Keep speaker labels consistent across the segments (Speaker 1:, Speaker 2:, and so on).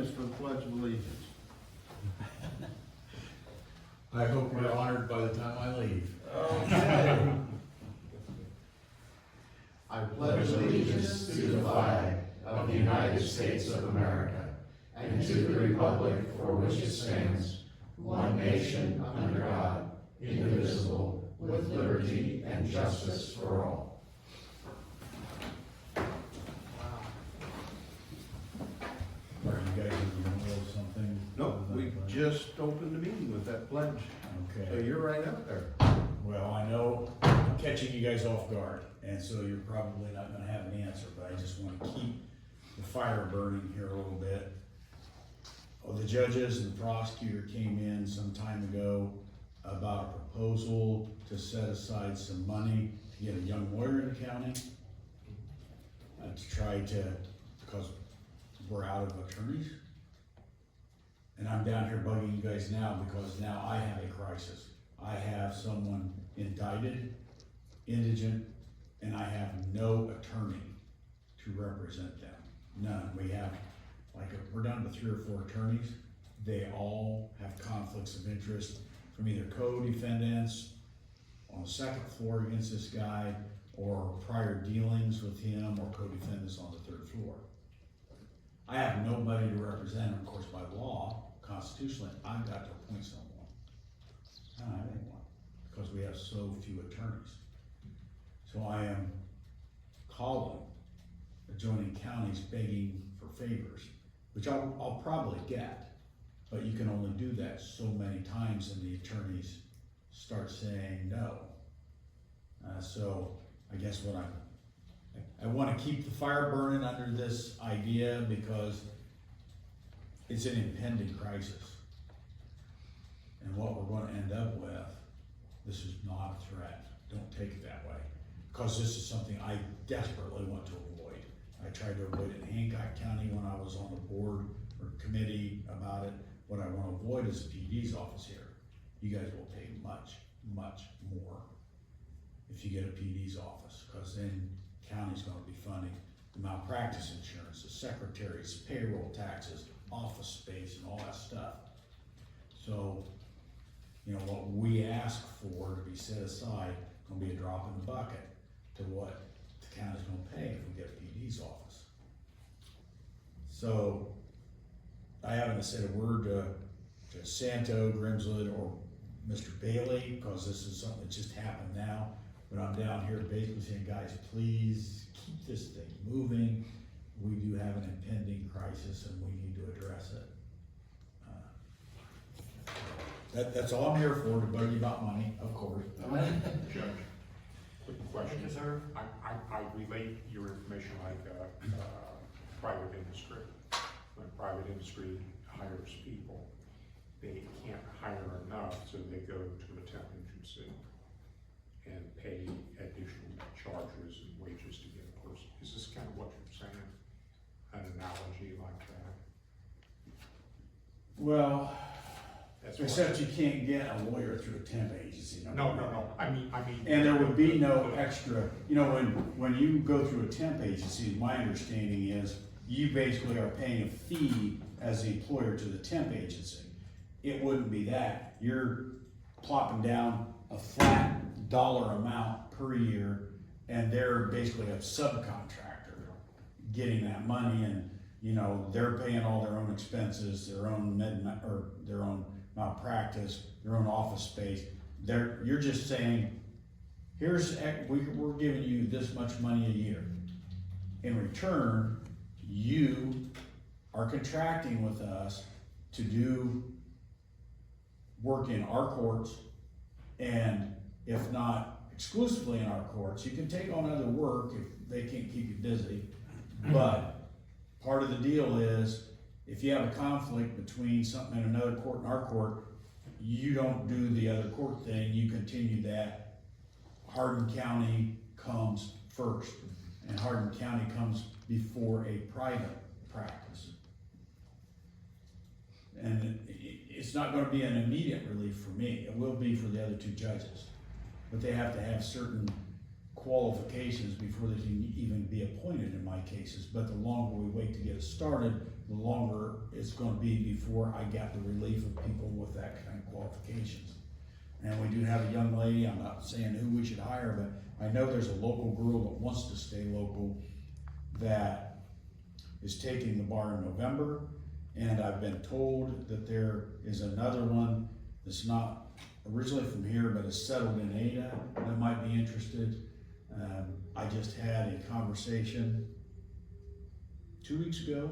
Speaker 1: stand for the Pledge of Allegiance.
Speaker 2: I hope we're honored by the time I leave.
Speaker 1: Okay.
Speaker 3: I pledge allegiance to the flag of the United States of America and to the republic for which it stands, one nation under God, indivisible, with liberty and justice for all.
Speaker 2: Are you guys in the middle of something?
Speaker 1: Nope, we just opened the meeting with that pledge, so
Speaker 2: Okay.
Speaker 1: you're right up there.
Speaker 2: Well, I know I'm catching you guys off guard, and so you're probably not gonna have an answer, but I just wanna keep the fire burning here a little bit. Well, the judges and the prosecutor came in some time ago about a proposal to set aside some money to get a young lawyer in the county. To try to, because we're out of attorneys. And I'm down here bugging you guys now because now I have a crisis. I have someone indicted, indigent, and I have no attorney to represent them. None. We have, we're down to 3 or 4 attorneys. They all have conflicts of interest from either co-defendants on the second floor against this guy, or prior dealings with him, or co-defendants on the 3rd floor. I have nobody to represent him. Of course, by law, constitutionally, I've got to appoint someone. I don't have anyone, because we have so few attorneys. So I am calling adjoining counties begging for favors, which I'll probably get, but you can only do that so many times and the attorneys start saying no. So I guess what I want to keep the fire burning under this idea because it's an impending crisis. And what we're going to end up with, this is not a threat. Don't take it that way. Because this is something I desperately want to avoid. I tried to avoid it in Hancock County when I was on the board or committee about it. What I want to avoid is the PD's office here. You guys will pay much, much more if you get a PD's office, because then county's going to be funding the malpractice insurance, the secretaries, payroll taxes, office space, and all that stuff. So, you know, what we ask for to be set aside going to be a drop in the bucket to what the county's going to pay if we get a PD's office. So, I haven't said a word to Santo, Grimswood, or Mr. Bailey, because this is something that just happened now. But I'm down here basically saying, guys, please keep this thing moving. We do have an impending crisis and we need to address it. That's all I'm here for, to bug you about money, of course.
Speaker 4: Judge, quick question.
Speaker 5: Yes, sir.
Speaker 4: I relate your information like private industry. When private industry hires people, they can't hire enough, so they go to a temp agency and pay additional charges and wages to get a person. Is this kind of what you're saying? An analogy like that?
Speaker 2: Well,
Speaker 4: That's
Speaker 2: except you can't get a lawyer through a temp agency.
Speaker 4: No. I mean.
Speaker 2: And there would be no extra, you know, when you go through a temp agency, my understanding is you basically are paying a fee as the employer to the temp agency. It wouldn't be that. You're plopping down a flat dollar amount per year, and they're basically a subcontractor getting that money, and you know they're paying all their own expenses, their own their own malpractice, their own office space. You're just saying, we're giving you this much money a year. In return, you are contracting with us to do work in our courts, and if not exclusively in our courts, you can take on other work if they can't keep you busy. But part of the deal is, if you have a conflict between something in another court and our court, you don't do the other court thing, you continue that. Hardin County comes first, and Hardin County comes before a private practice. And it's not going to be an immediate relief for me. It will be for the other 2 judges. But they have to have certain qualifications before they can even be appointed in my cases. But the longer we wait to get it started, the longer it's gonna be before I got the relief of people with that kind of qualifications. And we do have a young lady, I'm not saying who we should hire, but I know there's a local girl that wants to stay local that is taking the bar in November. And I've been told that there is another one that's not originally from here, but is settled in Ada that might be interested. I just had a conversation 2 weeks ago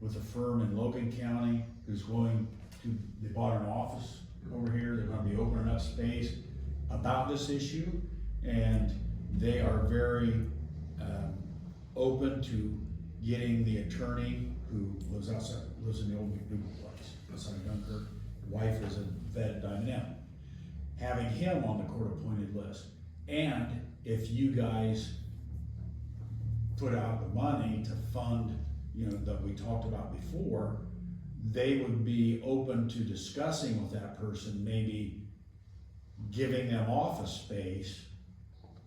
Speaker 2: with a firm in Logan County who's going to, they bought an office over here, they're gonna be opening up space about this issue, and they are very open to getting the attorney who lives in the old McDougal place, outside of Dunkirk. Wife is a vet at Diamond M. Having him on the court-appointed list, and if you guys put out the money to fund, you know, that we talked about before, they would be open to discussing with that person, maybe giving them office space,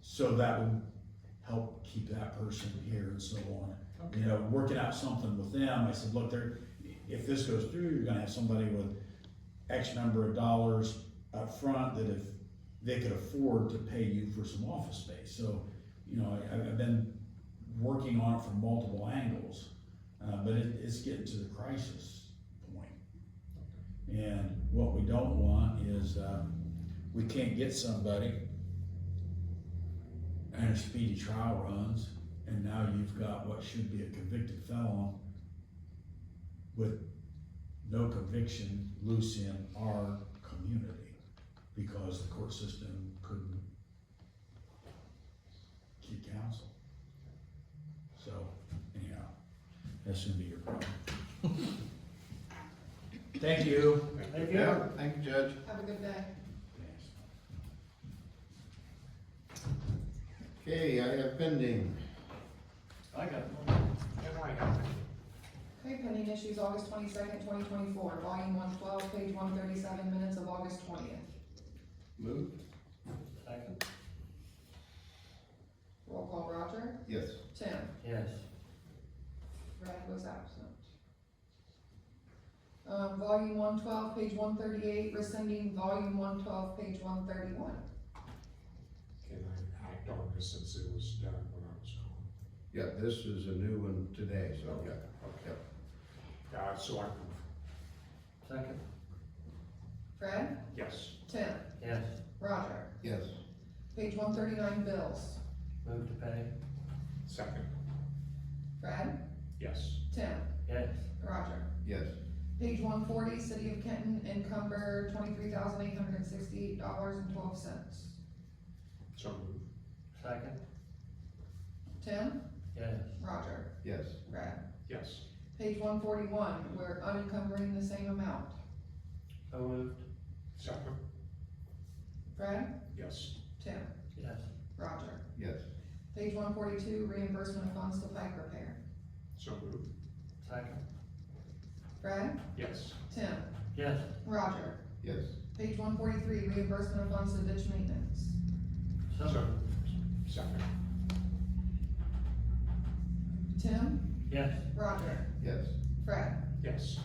Speaker 2: so that would help keep that person here and so on.
Speaker 3: Okay.
Speaker 2: You know, working out something with them. I said, look, if this goes through, you're gonna have somebody with X number of dollars up front that if they could afford to pay you for some office space. So, you know, I've been working on it from multiple angles, but it's getting to the crisis point. And what we don't want is, we can't get somebody and a speedy trial runs, and now you've got what should be a convicted felon with no conviction loose in our community because the court system couldn't keep counsel. So, anyhow, that's gonna be your problem. Thank you.
Speaker 3: Thank you.
Speaker 1: Yeah, thank you, Judge.
Speaker 5: Have a good day.
Speaker 1: Okay, I have pending.
Speaker 3: I got one.
Speaker 4: And I have,
Speaker 5: Okay, pending issues, August 22nd, 2024, volume 112, page 137, minutes of August 20th.
Speaker 1: Move.
Speaker 3: Second.
Speaker 5: Roll call, Roger.
Speaker 1: Yes.
Speaker 5: Tim.
Speaker 3: Yes.
Speaker 5: Fred was absent. Volume 112, page 138, rescinding volume 112, page 131.
Speaker 4: can I act on this since it was done when I was gone?
Speaker 1: Yeah, this is a new one today, so.
Speaker 4: Okay, okay. So I move,
Speaker 3: Second.
Speaker 5: Fred.
Speaker 4: yes.
Speaker 5: Tim.
Speaker 3: Yes.
Speaker 5: Roger.
Speaker 1: Yes.
Speaker 5: Page 139, bills.
Speaker 3: Move to pay.
Speaker 4: Second,
Speaker 5: Fred.
Speaker 4: yes.
Speaker 5: Tim.
Speaker 3: Yes.
Speaker 5: Roger.
Speaker 1: Yes.
Speaker 5: Page 140, City of Kenton, encumbered $23,868.12.
Speaker 4: So move,
Speaker 3: Second.
Speaker 5: Tim.
Speaker 3: Yes.
Speaker 5: Roger.
Speaker 1: Yes.
Speaker 5: Fred.
Speaker 4: yes.
Speaker 5: Page 141, we're unencumbering the same amount.
Speaker 3: So moved.
Speaker 4: Second,
Speaker 5: Fred.
Speaker 4: yes.
Speaker 5: Tim.
Speaker 3: Yes.
Speaker 5: Roger.
Speaker 1: Yes.
Speaker 5: Page 142, reimbursement of funds to pipe repair.
Speaker 4: So move,
Speaker 3: Second.
Speaker 5: Fred.
Speaker 4: yes.
Speaker 5: Tim.
Speaker 3: Yes.
Speaker 5: Roger.
Speaker 1: Yes.
Speaker 5: Page 143, reimbursement of funds to ditch maintenance.
Speaker 3: So
Speaker 4: So
Speaker 3: moved.
Speaker 4: moved, second,
Speaker 5: Tim.
Speaker 3: Yes.
Speaker 5: Roger.
Speaker 1: Yes.
Speaker 5: Fred.
Speaker 4: yes.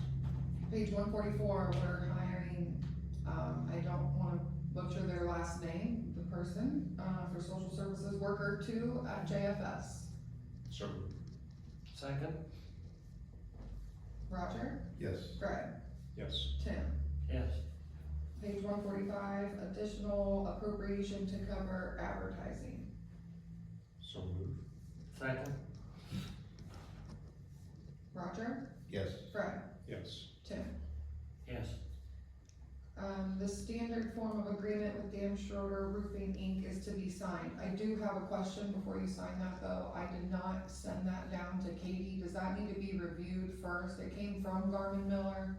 Speaker 5: Page 144, we're hiring, I don't wanna butcher their last name, the person, for social services worker 2 at JFS.
Speaker 4: So moved,
Speaker 3: Second.
Speaker 5: Roger.
Speaker 1: Yes.
Speaker 5: Fred.
Speaker 4: yes.
Speaker 5: Tim.
Speaker 3: Yes.
Speaker 5: Page 145, additional appropriation to cover advertising.
Speaker 4: So moved,
Speaker 3: Second.
Speaker 5: Roger.
Speaker 1: Yes.
Speaker 5: Fred.
Speaker 4: yes.
Speaker 5: Tim.
Speaker 3: Yes.
Speaker 5: The standard form of agreement with Dan Schroeder Roofing Inc. is to be signed. I do have a question before you sign that though. I did not send that down to Katie. Does that need to be reviewed first? It came from Garmin Miller.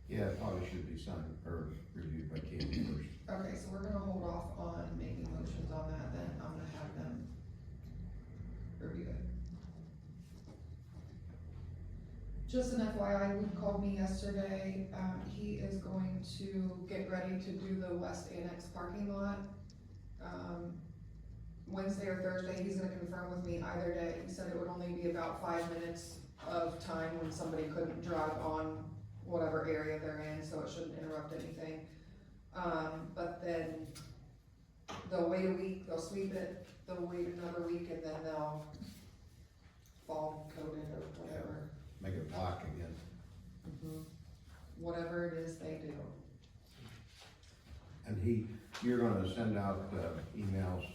Speaker 1: Yeah, it probably should be signed or reviewed by Katie first.
Speaker 5: Okay, so we're gonna hold off on making motions on that, then I'm gonna have them review it. Just an FYI, Luke called me yesterday, he is going to get ready to do the West Annex parking lot. Wednesday or Thursday, he's gonna confirm with me either day. He said it would only be about 5 minutes of time when somebody couldn't drive on whatever area they're in, so it shouldn't interrupt anything. But then they'll wait a week, they'll sweep it, they'll wait another week, and then they'll fall coat it or whatever.
Speaker 1: Make it black again.
Speaker 5: Whatever it is they do.
Speaker 1: And you're gonna send out emails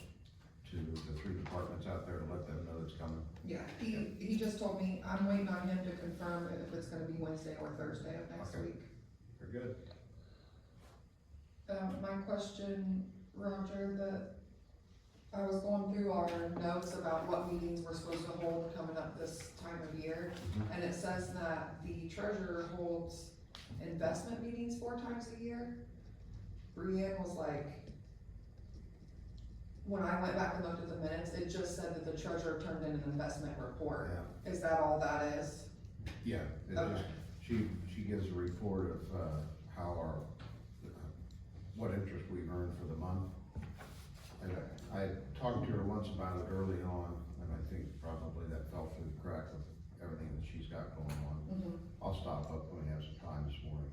Speaker 1: to the 3 departments out there to let them know it's coming?
Speaker 5: Yeah, he just told me, I'm waiting on him to confirm if it's gonna be Wednesday or Thursday of next
Speaker 1: Okay.
Speaker 5: week.
Speaker 1: Very good.
Speaker 5: My question, Roger, I was going through our notes about what meetings we're supposed to hold coming up this time of year. And it says that the treasurer holds investment meetings 4 times a year. Brienne was like, when I went back and looked at the minutes, it just said that the treasurer turned in an investment report.
Speaker 1: Yeah.
Speaker 5: Is that all that is?
Speaker 1: Yeah, it
Speaker 5: Okay.
Speaker 1: just, she gives a report of, how what interest we've earned for the month. And I talked to her once about it early on, and I think probably that fell through the crack with everything that she's got going on. I'll stop up when we have some time this morning.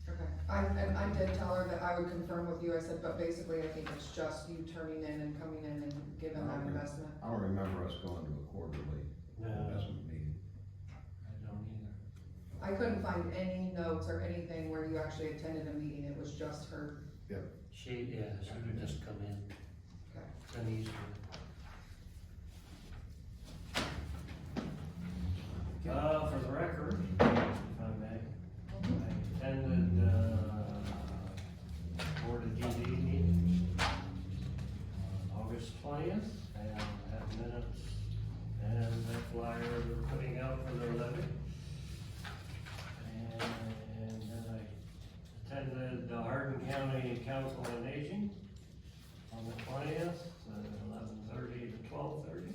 Speaker 5: Okay, I did tell her that I would confirm with you, I said, but basically I think it's just you turning in and coming in and giving that
Speaker 1: Okay.
Speaker 5: investment.
Speaker 1: I don't remember us going to a quarterly investment meeting.
Speaker 3: I don't either.
Speaker 5: I couldn't find any notes or anything where you actually attended a meeting, it was just her.
Speaker 3: She would just come in.
Speaker 5: Okay.
Speaker 3: It's an easy one. For the record, if I may, I attended, Board of DD meeting on August 20th, and had minutes and that flyer they're putting out for their levy. And then I attended the Hardin County Council on Aging on the 20th, 11:30 to 12:30.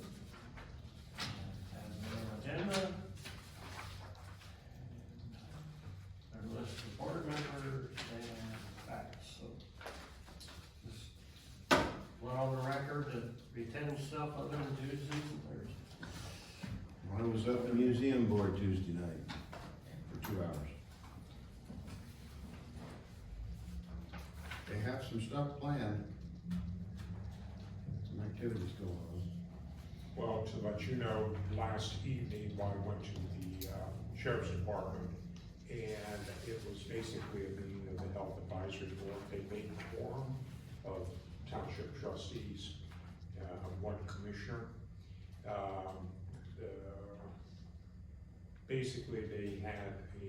Speaker 3: Had their agenda. Their list of board members and facts, so. Just went on the record that we attend stuff other than Tuesdays and Thursdays.
Speaker 1: I was up the museum board Tuesday night for 2 hours. They have some stuff planned. Some activities going on.
Speaker 4: Well, to let you know, last evening, I went to the sheriff's department, and it was basically a meeting of the health advisory board. They made a quorum of township trustees, one commissioner. Basically, they had a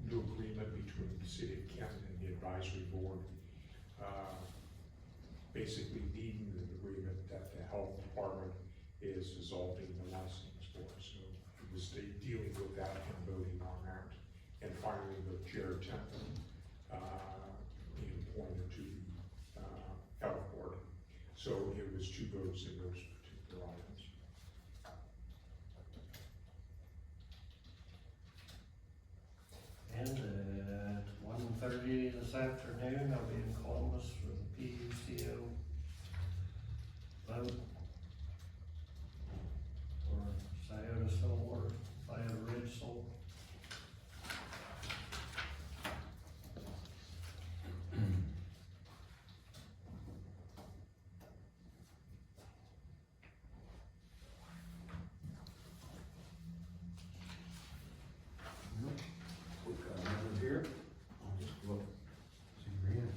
Speaker 4: new agreement between the city of Kenton and the advisory board. Basically needing an agreement that the health department is dissolving the licensing board. So it was dealing with that and voting on that. And finally, with Jared Kenton, being appointed to the health board. So it was 2 votes in those particular items.
Speaker 3: And at 1:30 this afternoon, I'll be in Columbus for the PUCO vote for Scioto Solar, Scioto Ridge Solar.
Speaker 1: We've got another here. I'll just look. See, Brianne.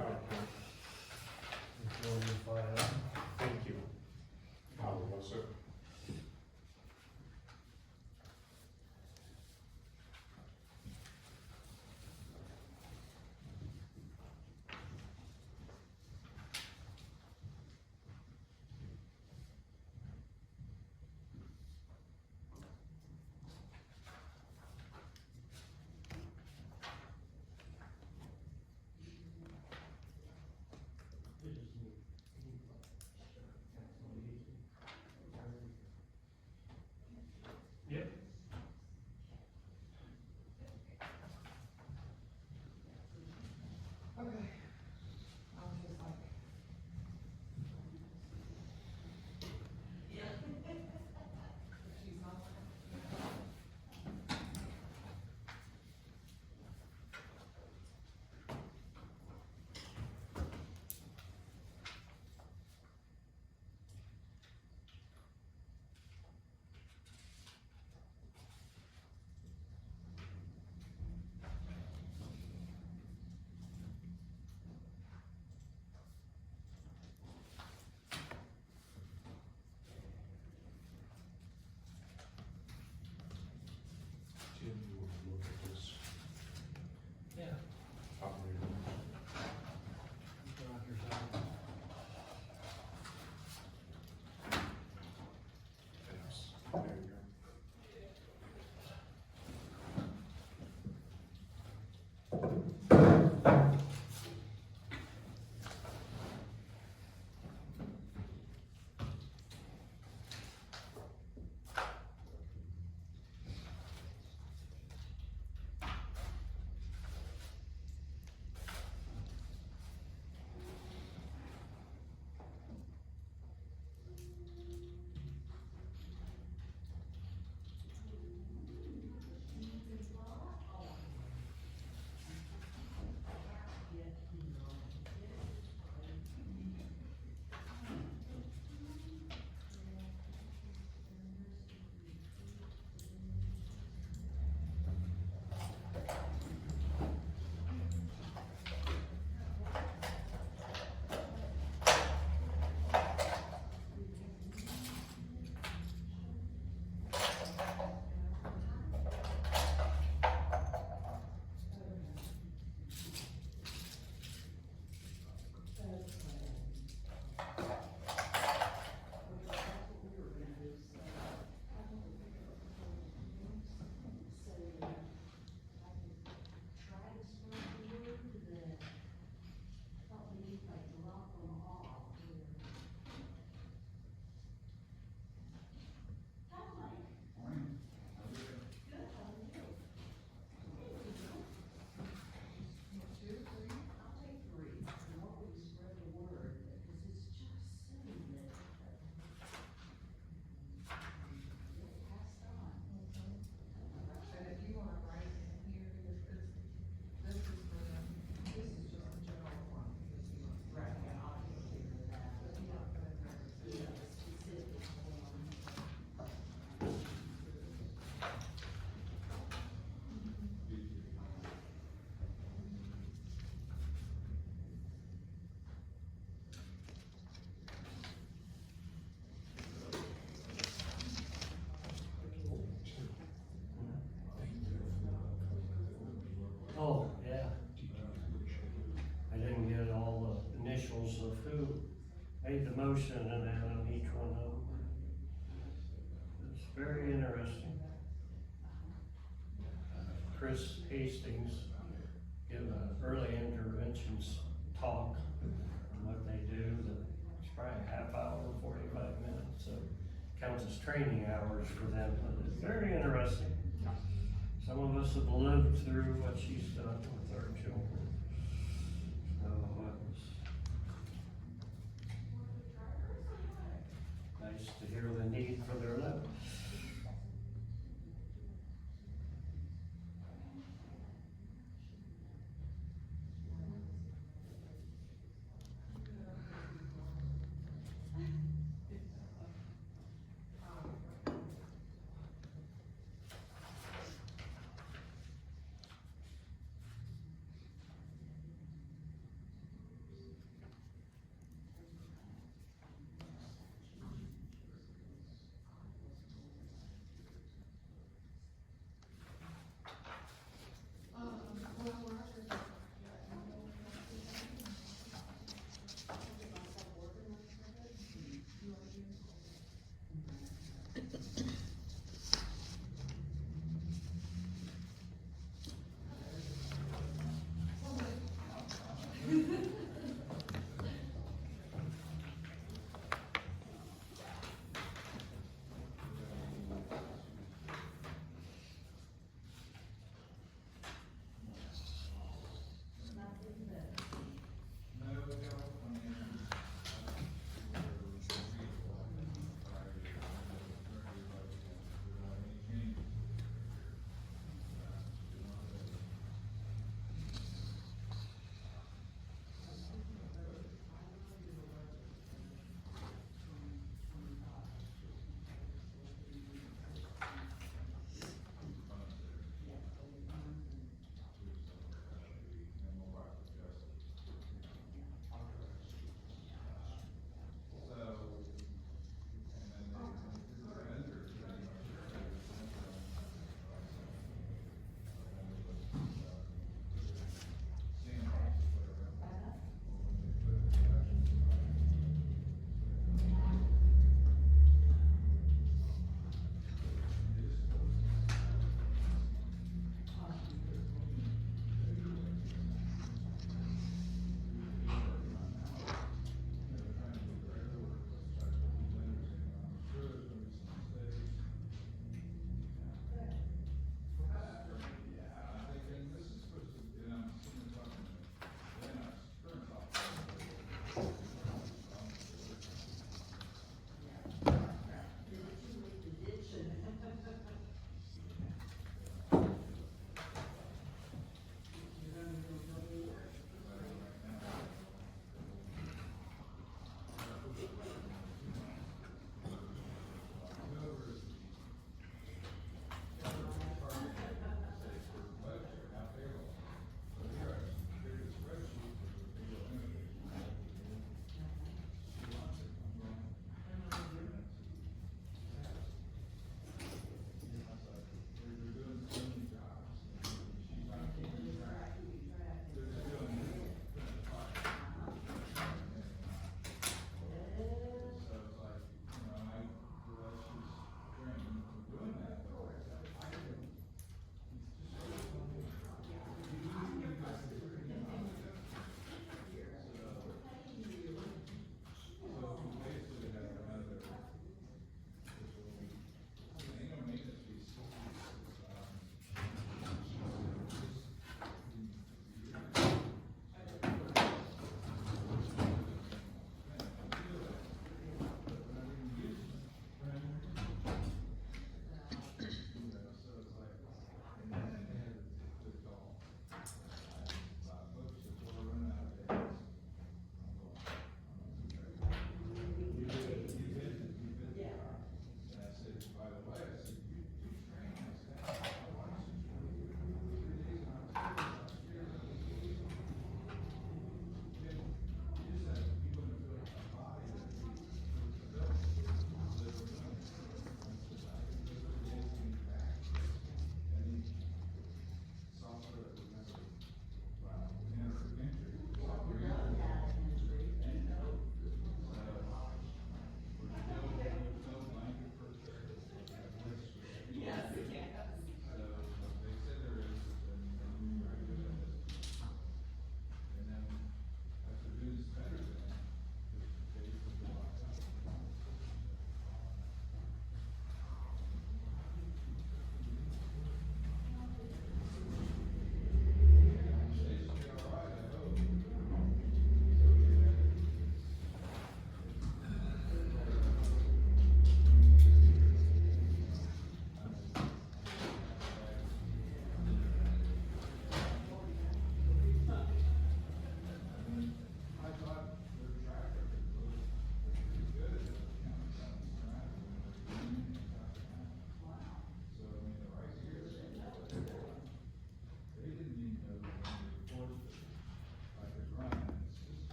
Speaker 4: Okay,
Speaker 3: Before you file.
Speaker 4: thank you. How was it?
Speaker 3: Yep.
Speaker 5: Okay. I was just like. She's not.
Speaker 4: Jim, you want to look at this
Speaker 3: Yeah.
Speaker 4: operating? Yes, there you go.
Speaker 5: And if you wanna write in here, because this is for them, this is just a general form, because you want.
Speaker 6: Right, yeah, I'll take care of that.
Speaker 5: But you want to put in there.
Speaker 6: Yeah, the specific form.
Speaker 3: Oh, yeah. I didn't get all the initials of who made the motion and then on each one of them. It's very interesting. Chris Hastings give an early interventions talk on what they do. It's probably a half hour, 45 minutes, so counts as training hours for them, but it's very interesting. Some of us have lived through what she's done with our children. So it was nice to hear the need for their love.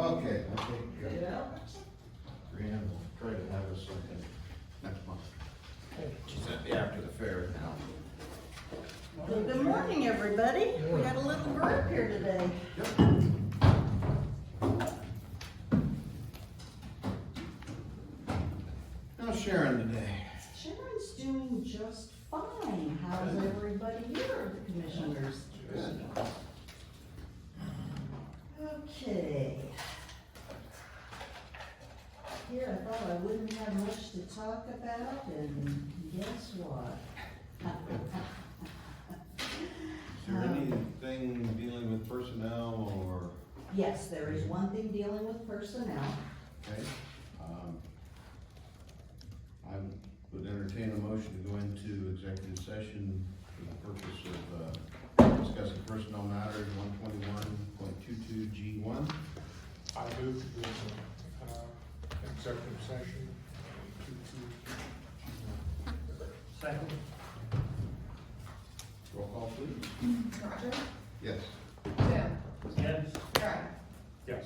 Speaker 1: Okay, I think,
Speaker 6: Yeah.
Speaker 1: Brianne will try to have us something next month. She sent me after the fair now.
Speaker 7: Well, good morning, everybody. We got a little group here today.
Speaker 1: How's Sharon today?
Speaker 7: Sharon's doing just fine. How's everybody here, the commissioners?
Speaker 1: Good.
Speaker 7: Okay. Here, I thought I wouldn't have much to talk about, and guess what?
Speaker 1: Is there anything dealing with personnel or,
Speaker 7: Yes, there is one thing dealing with personnel.
Speaker 1: okay? I would entertain a motion to go into executive session for the purpose of, discussing personnel matters, 121.22G1.
Speaker 4: I move to go into, executive session.
Speaker 3: Second.
Speaker 1: Roll call, please.
Speaker 5: Roger?
Speaker 1: Yes.
Speaker 5: Tim?
Speaker 3: Yes.
Speaker 5: Brian?
Speaker 4: Yes.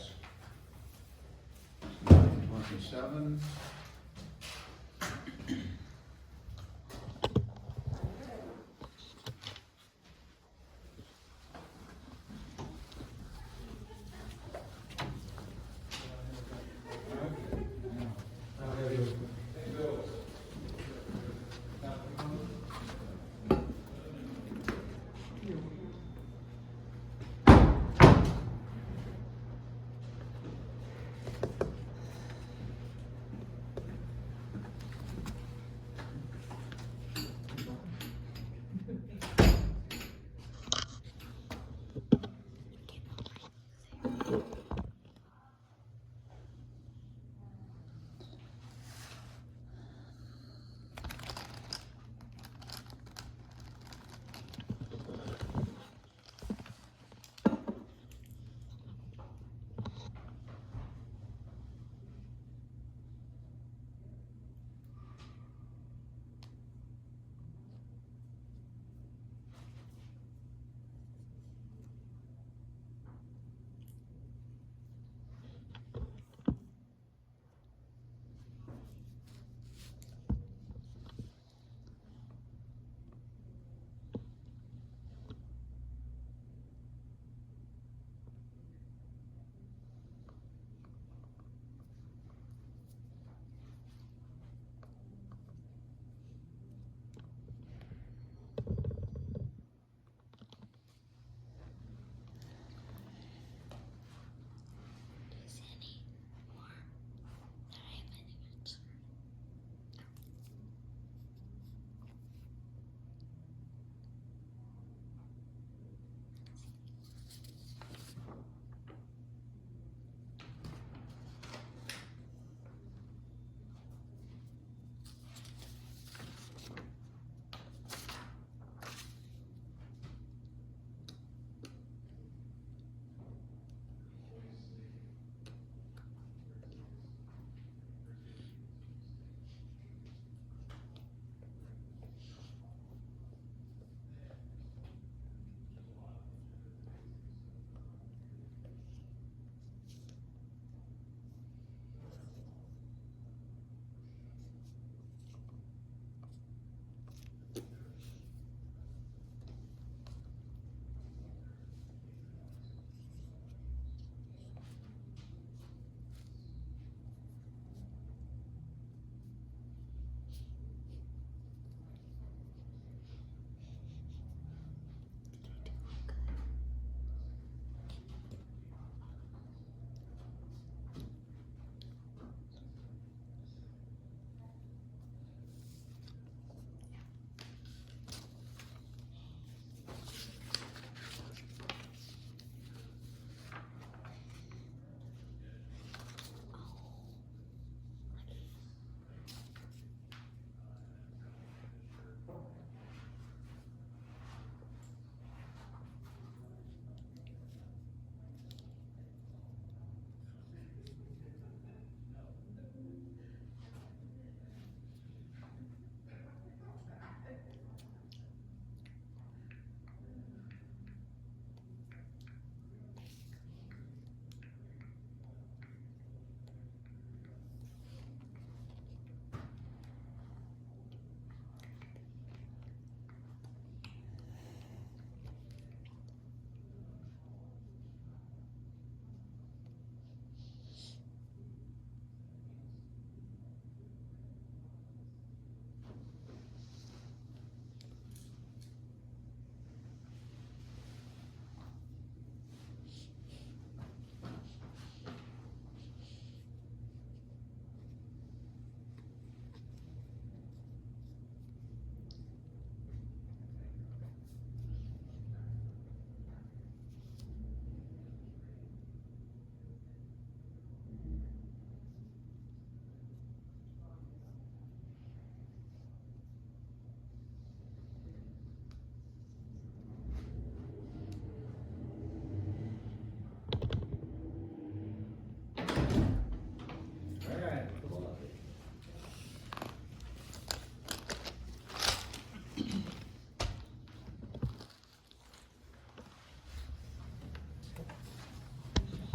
Speaker 1: 9:27.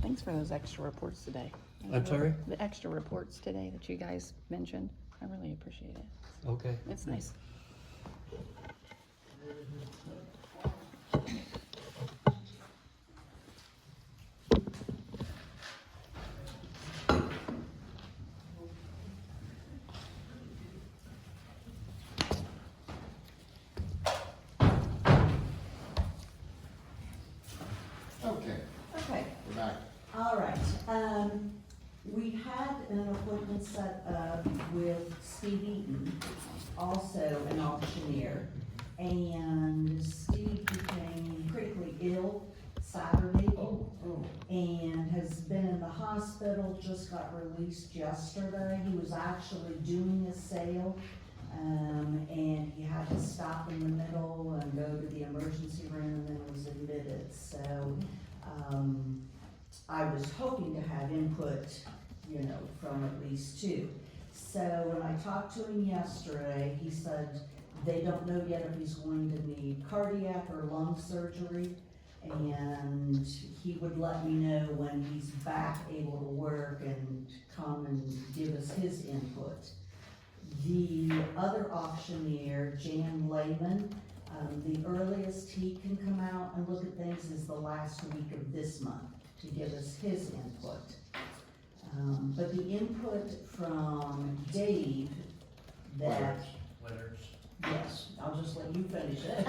Speaker 8: Thanks for those extra reports today.
Speaker 3: I'm sorry?
Speaker 8: The extra reports today that you guys mentioned. I really appreciate it.
Speaker 3: Okay.
Speaker 8: It's nice.
Speaker 1: Okay,
Speaker 7: Okay,
Speaker 1: we're back.
Speaker 7: all right. We had an appointment set up with Steve Eaton, also an auctioneer. And Steve became critically ill Saturday. And has been in the hospital, just got released yesterday. He was actually doing a sale, and he had to stop in the middle and go to the emergency room and then was admitted. So, I was hoping to have input, from at least two. So when I talked to him yesterday, he said they don't know yet if he's going to need cardiac or lung surgery. And he would let me know when he's back able to work and come and give us his input. The other auctioneer, Jan Lehman, the earliest he can come out and look at things is the last week of this month to give us his input. But the input from Dave that, yes, I'll just let you finish it.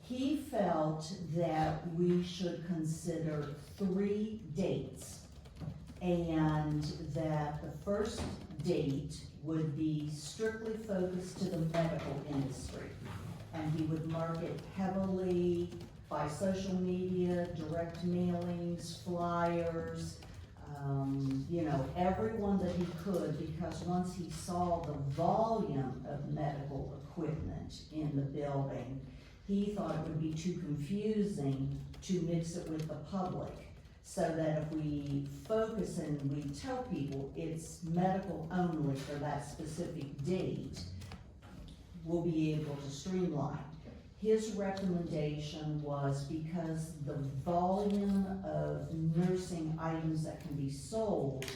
Speaker 7: He felt that we should consider 3 dates, and that the first date would be strictly focused to the medical industry. And he would market heavily by social media, direct mailings, flyers, everyone that he could, because once he saw the volume of medical equipment in the building, he thought it would be too confusing to mix it with the public. So that if we focus and we tell people it's medical only for that specific date, we'll be able to streamline. His recommendation was because the volume of nursing items that can be sold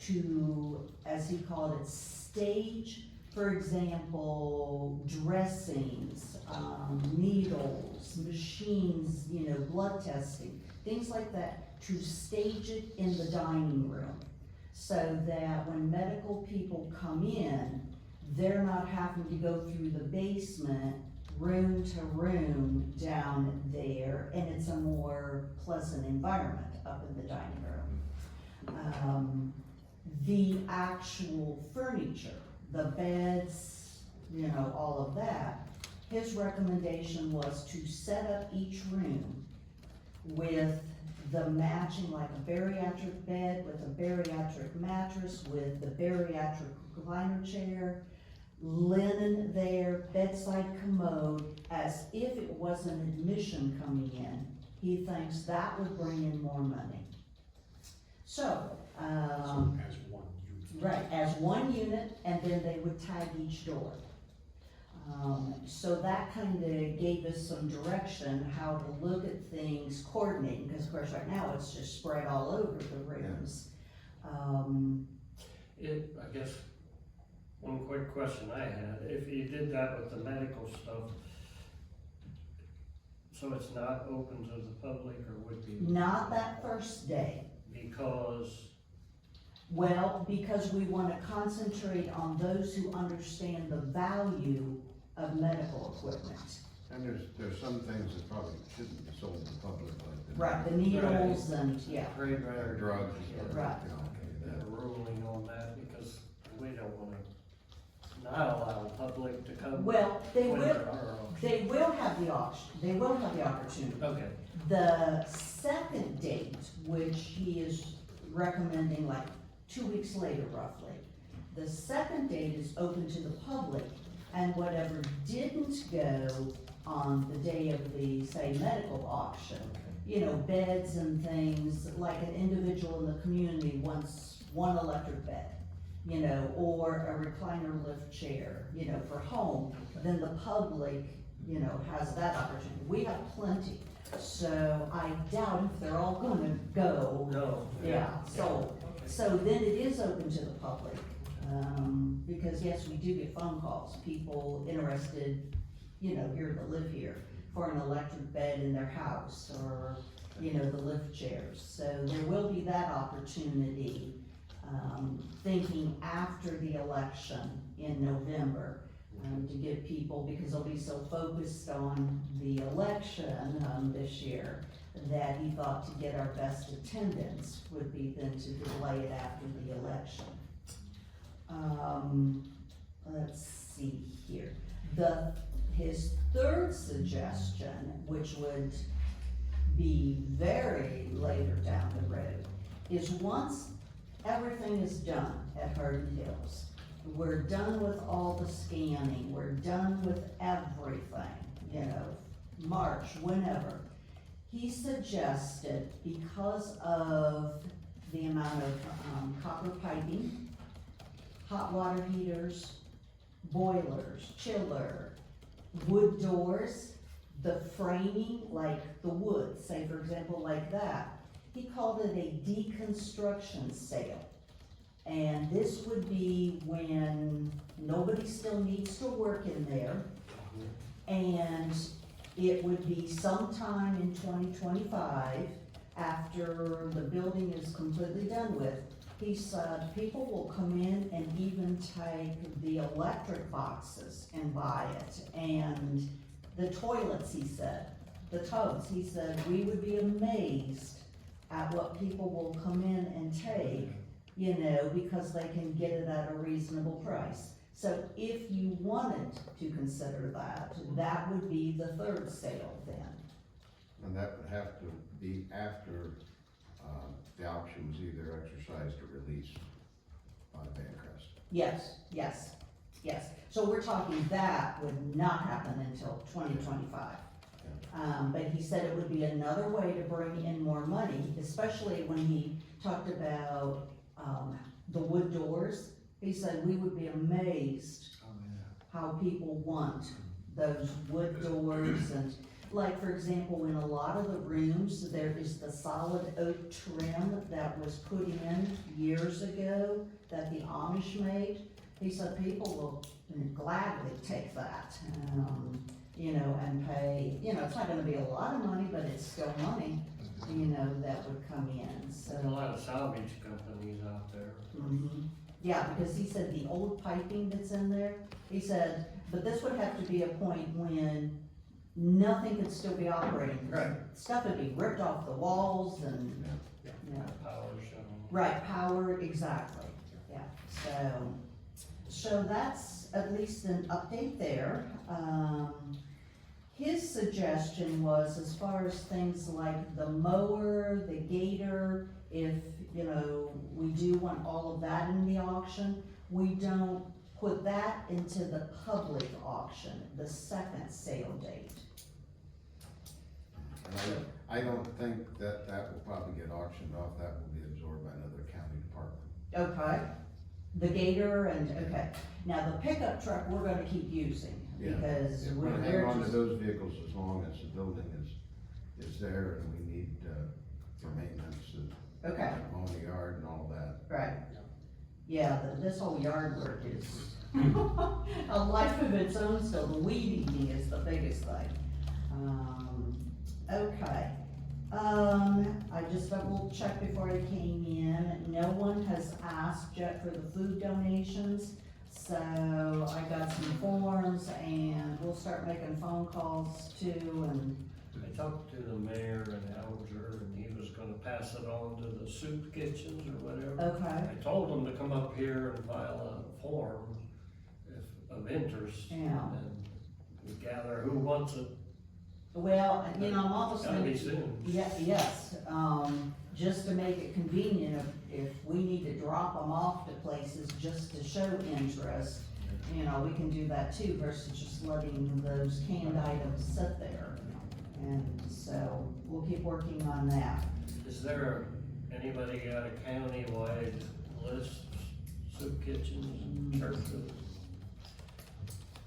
Speaker 7: to, as he called it, stage, for example, dressings, needles, machines, blood testing, things like that, to stage it in the dining room, so that when medical people come in, they're not having to go through the basement, room to room down there, and it's a more pleasant environment up in the dining room. The actual furniture, the beds, all of that, his recommendation was to set up each room with the matching, like a bariatric bed with a bariatric mattress with the bariatric recliner chair, linen there, bedside commode, as if it was an admission coming in. He thinks that would bring in more money. So,
Speaker 4: As one unit.
Speaker 7: right, as one unit, and then they would tag each door. So that kind of gave us some direction how to look at things, coordinating, because of course right now it's just spread all over the rooms.
Speaker 9: I guess, one quick question I had, if you did that with the medical stuff, so it's not open to the public, or would be?
Speaker 7: Not that first day.
Speaker 9: Because?
Speaker 7: Well, because we want to concentrate on those who understand the value of medical equipment.
Speaker 1: And there's some things that probably shouldn't be sold to the public, like the.
Speaker 7: Right, the needles and, yeah,
Speaker 9: Great, right.
Speaker 1: Drugs and stuff.
Speaker 7: Right.
Speaker 9: A ruling on that, because we don't wanna not allow the public to come.
Speaker 7: well, they
Speaker 9: when
Speaker 7: will,
Speaker 9: there are auctions.
Speaker 7: they will have the auction, they will have the opportunity.
Speaker 9: Okay,
Speaker 7: The second date, which he is recommending like 2 weeks later roughly, the second date is open to the public, and whatever didn't go on the day of the, say, medical auction, beds and things, like an individual in the community wants one electric bed, or a recliner lift chair, for home, then the public you know, has that opportunity. We have plenty, so I doubt if they're all gonna go.
Speaker 9: No.
Speaker 7: Yeah, so then it is open to the public, because yes, we do get phone calls, people interested, you know, here to live here for an electric bed in their house, or, you know, the lift chairs. So there will be that opportunity, thinking after the election in November, to get people, because they'll be so focused on the election, this year, that he thought to get our best attendance would be then to delay it after the election. Let's see here. His third suggestion, which would be very later down the road, is once everything is done at Hardin Hills, we're done with all the scanning, we're done with everything, you know, March, whenever. He suggested, because of the amount of copper piping, hot water heaters, boilers, chiller, wood doors, the framing, like the wood, say for example like that, he called it a deconstruction sale. And this would be when nobody still needs to work in there, and it would be sometime in 2025, after the building is completely done with. He said people will come in and even take the electric boxes and buy it, and the toilets, he said, the tubs, he said, we would be amazed at what people will come in and take, you know, because they can get it at a reasonable price. So if you wanted to consider that, that would be the third sale then.
Speaker 1: And that would have to be after, the option was either exercised or released by Bancrest.
Speaker 7: Yes, yes, yes. So we're talking that would not happen until 2025. But he said it would be another way to bring in more money, especially when he talked about, the wood doors. He said we would be amazed how people want those wood doors, and like, for example, in a lot of the rooms, there is the solid oak trim that was put in years ago that the Amish made. He said people will gladly take that, you know, and pay, you know, it's not gonna be a lot of money, but it's still money, you know, that would come in, so.
Speaker 9: There's a lot of salvage companies out there.
Speaker 7: Mhm. Yeah, because he said the old piping that's in there, he said, but this would have to be a point when nothing could still be operating.
Speaker 2: Right.
Speaker 7: Stuff would be ripped off the walls and, you know,
Speaker 9: Power show.
Speaker 7: right, power, exactly, yeah, so that's at least an update there. His suggestion was, as far as things like the mower, the gator, if, you know, we do want all of that in the auction, we don't put that into the public auction, the second sale date.
Speaker 1: And I don't think that will probably get auctioned off, that will be absorbed by another county department.
Speaker 7: Okay, the gator and, okay, now the pickup truck we're gonna keep using,
Speaker 1: Yeah.
Speaker 7: because
Speaker 1: We're
Speaker 7: we're
Speaker 1: gonna hang on to
Speaker 7: just,
Speaker 1: those vehicles as long as the building is there, and we need, for maintenance and
Speaker 7: okay,
Speaker 1: mowing the yard and all that.
Speaker 7: right. Yeah, this whole yard work is a life of its own still, the weed eating is the biggest thing. Okay, I just double checked before I came in, no one has asked yet for the food donations, so I got some forms and we'll start making phone calls too, and,
Speaker 9: I talked to the mayor in Alger, and he was gonna pass it on to the soup kitchens or whatever.
Speaker 7: okay,
Speaker 9: I told him to come up here and file a form of interest.
Speaker 7: Yeah.
Speaker 9: And we gather who wants it.
Speaker 7: well, you know, I'm almost
Speaker 9: Gotta be
Speaker 7: thinking,
Speaker 9: soon.
Speaker 7: yeah, yes, just to make it convenient, if we need to drop them off to places just to show interest, you know, we can do that too, versus just letting those canned items sit there. And so, we'll keep working on that.
Speaker 9: Is there anybody got a county-wide list, soup kitchens, churches?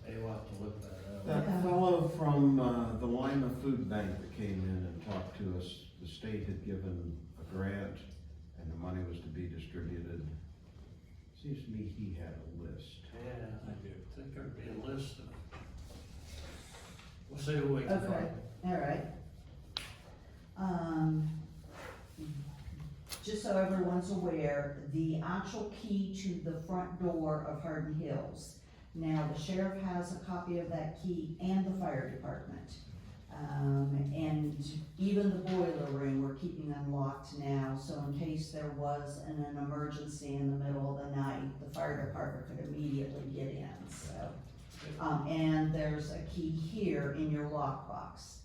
Speaker 9: They will have to look that up.
Speaker 1: That fellow from, the Lima Food Bank that came in and talked to us, the state had given a grant and the money was to be distributed. Seems to me he had a list.
Speaker 9: Yeah, I think there'd be a list of, we'll see what we can
Speaker 7: Okay,
Speaker 9: find.
Speaker 7: all right. Just so everyone's aware, the actual key to the front door of Hardin Hills. Now, the sheriff has a copy of that key and the fire department. And even the boiler room, we're keeping unlocked now, so in case there was an emergency in the middle of the night, the fire department could immediately get in, so. And there's a key here in your lockbox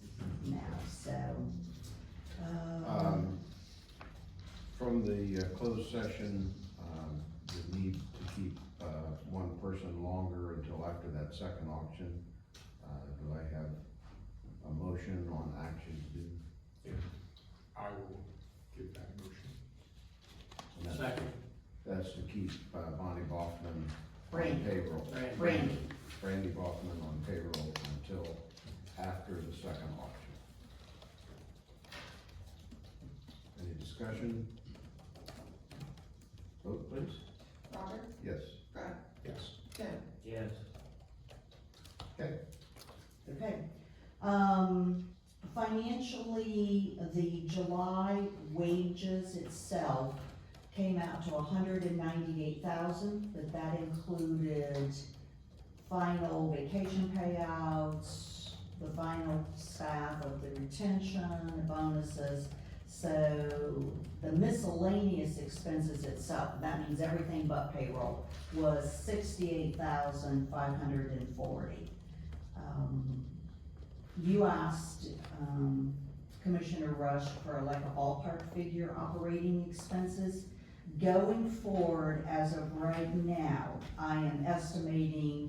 Speaker 7: now, so.
Speaker 1: From the closed session, you need to keep, one person longer until after that second auction. Do I have a motion on action to do?
Speaker 4: Yeah, I will give that motion.
Speaker 1: And that's-
Speaker 9: Second,
Speaker 1: That's to keep, Bonnie Boffman on
Speaker 7: Randy.
Speaker 1: payroll.
Speaker 7: Randy,
Speaker 1: Randy Boffman on payroll until after the second auction. Any discussion? Vote please.
Speaker 5: Robert,
Speaker 1: Yes.
Speaker 5: Brad,
Speaker 4: Yes.
Speaker 5: Tim,
Speaker 9: yes.
Speaker 1: Okay.
Speaker 7: okay. Financially, the July wages itself came out to $198,000, but that included final vacation payouts, the final staff of the retention, bonuses. So the miscellaneous expenses itself, that means everything but payroll, was $68,540. You asked, Commissioner Rush for like a ballpark figure operating expenses. Going forward, as of right now, I am estimating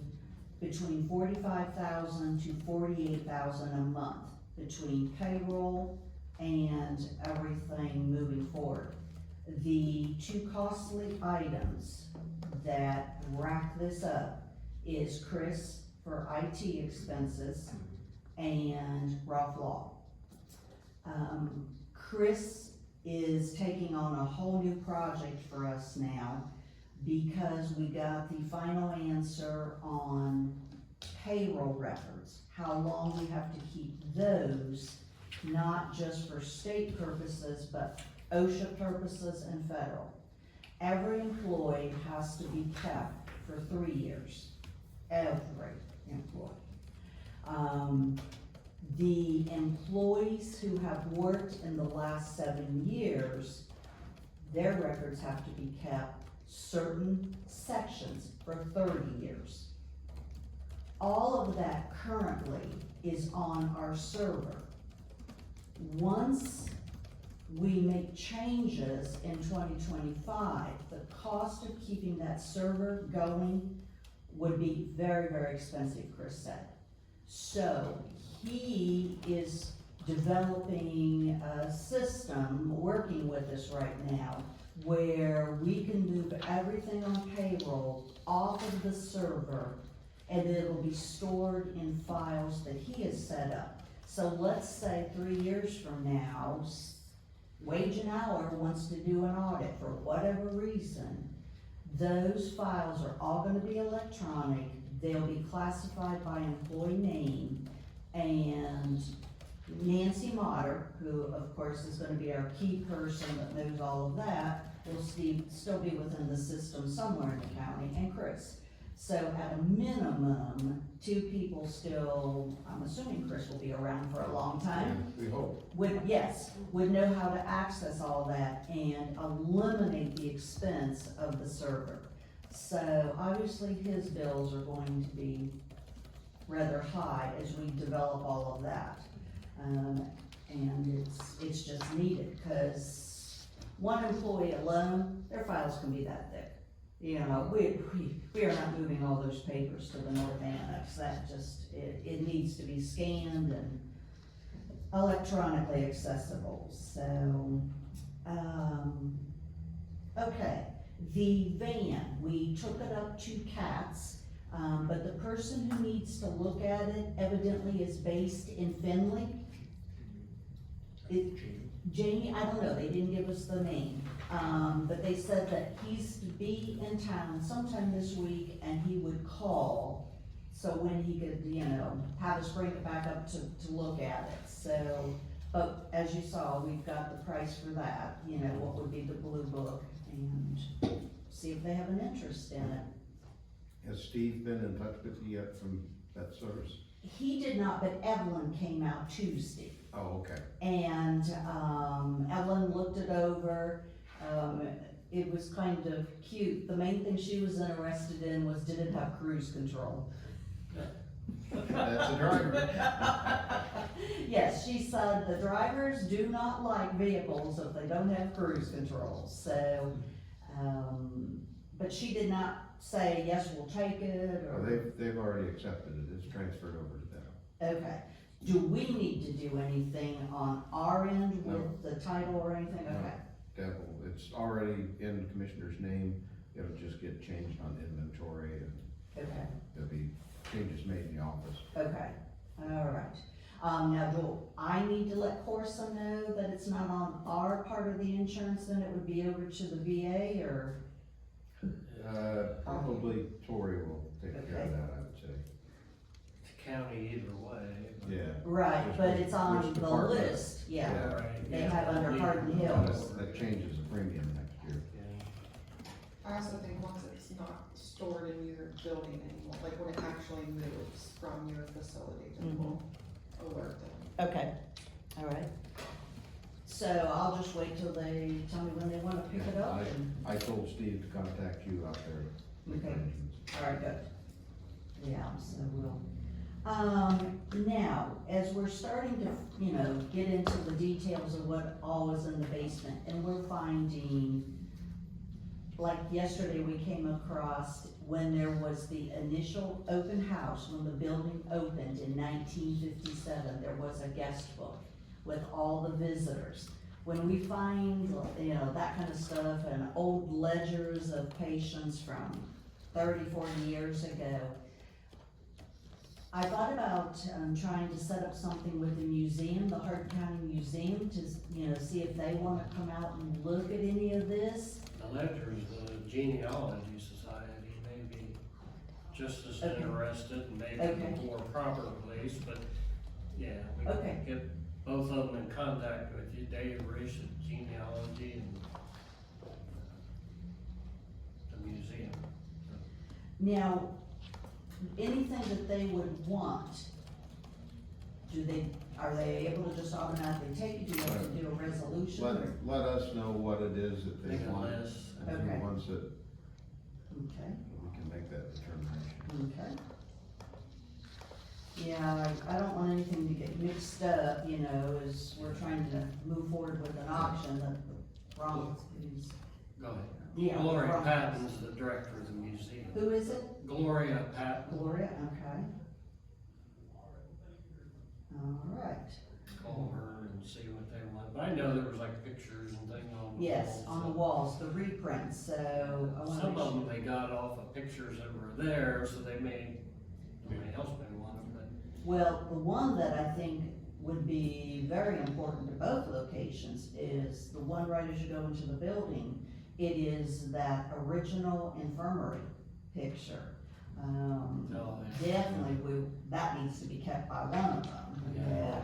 Speaker 7: between $45,000 to $48,000 a month between payroll and everything moving forward. The two costly items that rack this up is Chris for IT expenses and Ralph Law. Chris is taking on a whole new project for us now because we got the final answer on payroll records, how long we have to keep those, not just for state purposes, but OSHA purposes and federal. Every employee has to be kept for 3 years, every employee. The employees who have worked in the last 7 years, their records have to be kept certain sections for 30 years. All of that currently is on our server. Once we make changes in 2025, the cost of keeping that server going would be very, very expensive, Chris said. So he is developing a system, working with us right now, where we can move everything on payroll off of the server and it'll be stored in files that he has set up. So let's say 3 years from now, Wage and Hour wants to do an audit for whatever reason, those files are all gonna be electronic, they'll be classified by employee name, and Nancy Motter, who of course is gonna be our key person that knows all of that, will still be within the system somewhere in the county, and Chris. So at a minimum, 2 people still, I'm assuming Chris will be around for a long time,
Speaker 1: We hope.
Speaker 7: would know how to access all that and eliminate the expense of the server. So obviously his bills are going to be rather high as we develop all of that. And it's just needed, because one employee alone, their files can be that thick. You know, we are not moving all those papers to the North Annex, that just, it needs to be scanned and electronically accessible, so, okay. The van, we took it up to CATS, But the person who needs to look at it evidently is based in Findlay. Jamie, I don't know, they didn't give us the name, but they said that he's to be in town sometime this week and he would call. So when he could, have us bring it back up to look at it, so, but as you saw, we've got the price for that, what would be the blue book, and see if they have an interest in it.
Speaker 1: Has Steve been in touch with you yet from that service?
Speaker 7: He did not, but Evelyn came out Tuesday.
Speaker 1: Oh, okay.
Speaker 7: And, Evelyn looked it over, it was kind of cute. The main thing she was interested in was, did it have cruise control?
Speaker 1: That's a driver.
Speaker 7: Yes, she said the drivers do not like vehicles if they don't have cruise control, so, but she did not say, yes, we'll take it,
Speaker 1: Well,
Speaker 7: or.
Speaker 1: they've already accepted it, it's transferred over to them.
Speaker 7: Okay, do we need to do anything on our end
Speaker 1: No.
Speaker 7: with the title or anything?
Speaker 1: No.
Speaker 7: Okay,
Speaker 1: It's already in the commissioner's name, it'll just get changed on inventory, and
Speaker 7: okay.
Speaker 1: there'll be changes made in the office.
Speaker 7: Okay, all right. Now, do I need to let Corsa know that it's not on our part of the insurance, then it would be over to the VA, or?
Speaker 1: Probably Tori will take care
Speaker 7: Okay.
Speaker 1: of that, I would say.
Speaker 9: It's county either way. but-
Speaker 1: Yeah.
Speaker 7: Right,
Speaker 1: Which-
Speaker 7: but it's on
Speaker 1: which
Speaker 7: the
Speaker 1: department?
Speaker 7: list, yeah.
Speaker 1: Yeah.
Speaker 9: Right,
Speaker 7: They
Speaker 9: yeah.
Speaker 7: have under Hardin Hills.
Speaker 1: That changes the premium next year.
Speaker 9: Yeah.
Speaker 5: I also think once it's not stored in your building anymore, like when it actually moves from your facility, then we'll alert them.
Speaker 7: Okay, all right. So I'll just wait till they tell me when they wanna pick it up, and,
Speaker 1: I told Steve to contact you out there. with
Speaker 7: Okay.
Speaker 1: arrangements.
Speaker 7: all right, good. Yeah, so we'll, now, as we're starting to, get into the details of what all is in the basement, and we're finding, like yesterday, we came across when there was the initial open house, when the building opened in 1957, there was a guest book with all the visitors. When we find, that kind of stuff, and old ledgers of patients from 30, 40 years ago, I thought about, trying to set up something with the museum, the Hardin County Museum, to, see if they wanna come out and look at any of this.
Speaker 9: The Ledger's the genealogy society, may be just as
Speaker 7: Okay.
Speaker 9: interested and maybe
Speaker 7: Okay.
Speaker 9: a more proper place, but yeah, we
Speaker 7: Okay.
Speaker 9: can get both of them in contact with you, Dave Rish at genealogy and the museum.
Speaker 7: Now, anything that they would want, are they able to just automatically take it? Do you have to do a resolution? or-
Speaker 1: Let us know what it is that they
Speaker 9: Make a
Speaker 1: want.
Speaker 9: list.
Speaker 1: And
Speaker 7: Okay.
Speaker 1: once it,
Speaker 7: Okay,
Speaker 1: we can make that determination.
Speaker 7: okay. Yeah, I don't want anything to get mixed up, as we're trying to move forward with an auction that the wrong is.
Speaker 9: Go ahead.
Speaker 7: Yeah,
Speaker 9: Gloria
Speaker 7: wrong-
Speaker 9: Patton's the director of the museum.
Speaker 7: Who is it?
Speaker 9: Gloria Patton,
Speaker 7: Gloria, okay. All right,
Speaker 9: call her and see what they want, but I know there was like pictures and things on the
Speaker 7: yes,
Speaker 9: walls,
Speaker 7: on the
Speaker 9: so-
Speaker 7: walls, the reprints, so I wanna
Speaker 9: Some
Speaker 7: make
Speaker 9: of
Speaker 7: sure.
Speaker 9: them they got off of pictures that were there, so somebody else may want them, but
Speaker 7: Well, the one that I think would be very important to both locations is the one right as you go into the building. It is that original infirmary picture.
Speaker 9: Oh, yeah.
Speaker 7: Definitely, that needs to be kept by one of them.
Speaker 9: Yeah.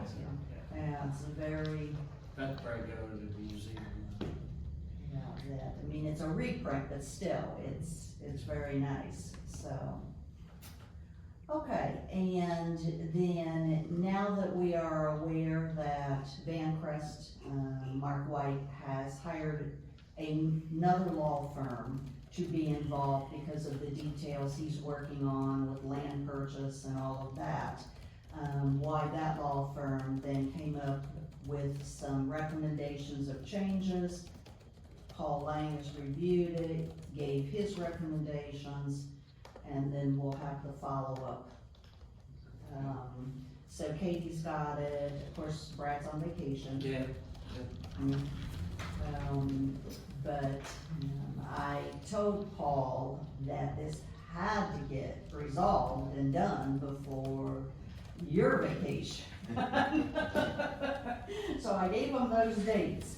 Speaker 7: Yeah, it's a very,
Speaker 9: That'd probably go to the museum.
Speaker 7: it's a reprint, but still, it's very nice, so. Okay, and then now that we are aware that Van Crest, Mark White has hired another law firm to be involved because of the details he's working on with land purchase and all of that. Why that law firm then came up with some recommendations of changes. Paul Lang has reviewed it, gave his recommendations, and then we'll have the follow-up. So Katie's got it, of course Brad's on vacation.
Speaker 9: Yeah.
Speaker 7: But I told Paul that this had to get resolved and done before your vacation. So I gave them those dates.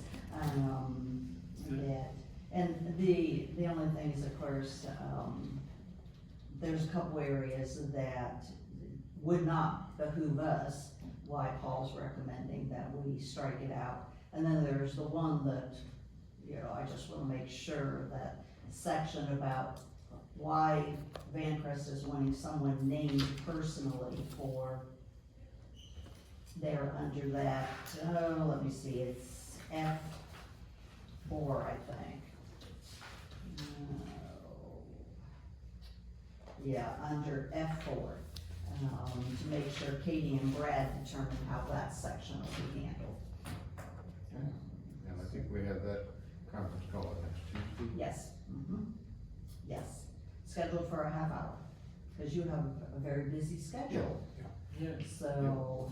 Speaker 7: And the only thing is, of course, there's a couple areas that would not behoove us, why Paul's recommending that we strike it out. And then there's the one that, you know, I just wanna make sure that section about why Vancrest is wanting someone named personally for, they're under that, let me see, it's F4, I think. Yeah, under F4, to make sure Katie and Brad determine how that section will be handled.
Speaker 1: And I think we have that conference call next Tuesday.
Speaker 7: Yes, yes, scheduled for a half hour, because you have a very busy schedule.
Speaker 9: Yeah.
Speaker 7: So,